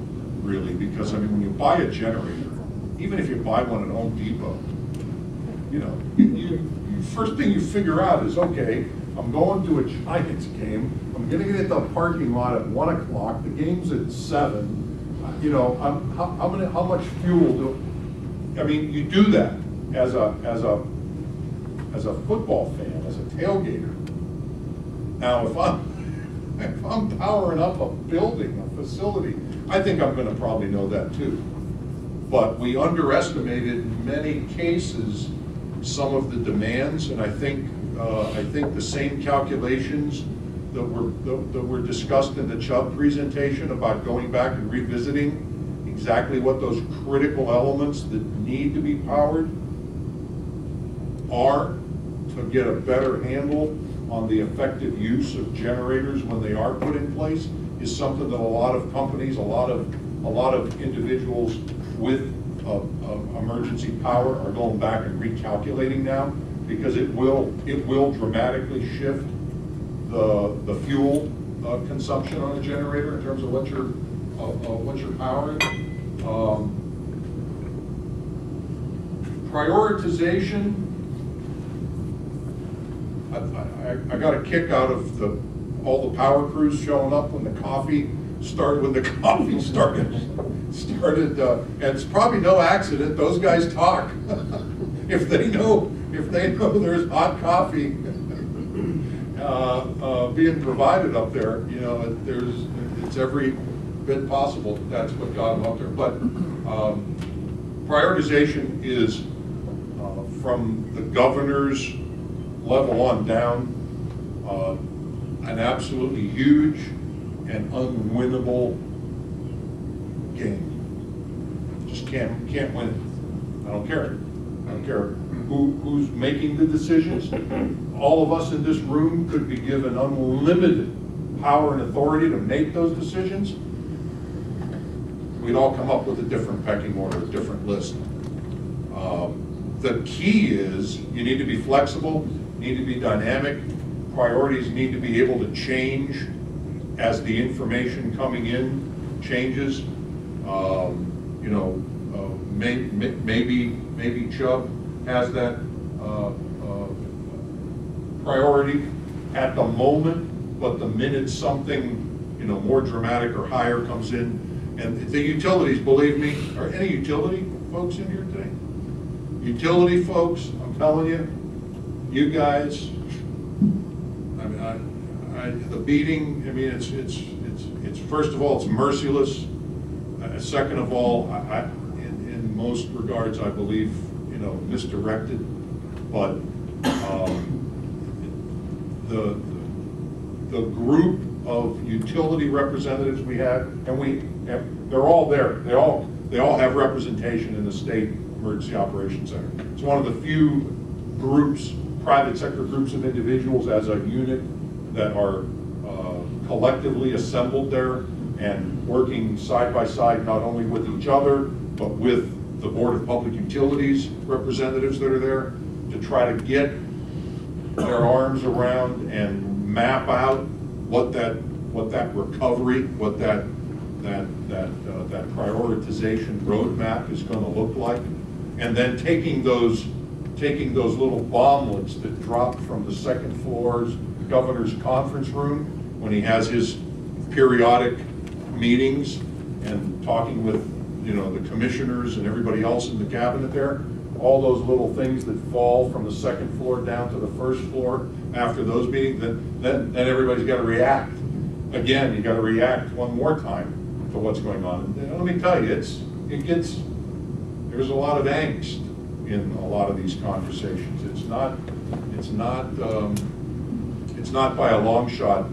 really, because I mean, when you buy a generator, even if you buy one at Home Depot, you know, first thing you figure out is, okay, I'm going to a Giants game, I'm gonna get at the parking lot at 1 o'clock, the game's at 7, you know, how much fuel do, I mean, you do that as a football fan, as a tailgater. Now, if I'm powering up a building, a facility, I think I'm gonna probably know that too. But we underestimated in many cases some of the demands, and I think the same calculations that were discussed in the Chubb presentation about going back and revisiting exactly what those critical elements that need to be powered are, to get a better handle on the effective use of generators when they are put in place, is something that a lot of companies, a lot of individuals with emergency power are going back and recalculating now, because it will dramatically shift the fuel consumption on a generator in terms of what you're powering. Prioritization. I got a kick out of all the power crews showing up when the coffee started. And it's probably no accident. Those guys talk. If they know if they know there's hot coffee being provided up there, you know, it's every bit possible that's what got them up there. But prioritization is from the governor's level on down, an absolutely huge and unwinnable game. Just can't win it. I don't care. I don't care who's making the decisions. All of us in this room could be given unlimited power and authority to make those decisions. We'd all come up with a different pecking order, a different list. The key is you need to be flexible, you need to be dynamic, priorities need to be able to change as the information coming in changes. You know, maybe Chubb has that priority at the moment, but the minute something, you know, more dramatic or higher comes in, and the utilities, believe me, are any utility folks in here today? Utility folks, I'm telling you, you guys, I mean, the beating, I mean, it's first of all, it's merciless. Second of all, in most regards, I believe, you know, misdirected. But the group of utility representatives we had, and they're all there. They all have representation in the State Emergency Operations Center. It's one of the few groups, private sector groups of individuals as a unit that are collectively assembled there and working side by side, not only with each other, but with the Board of Public Utilities representatives that are there to try to get their arms around and map out what that recovery, what that prioritization roadmap is going to look like, and then taking those little bomblets that drop from the second floor's governor's conference room when he has his periodic meetings and talking with, you know, the commissioners and everybody else in the cabinet there, all those little things that fall from the second floor down to the first floor after those meetings, then everybody's got to react. Again, you got to react one more time to what's going on. And let me tell you, there's a lot of angst in a lot of these conversations. It's not by a long shot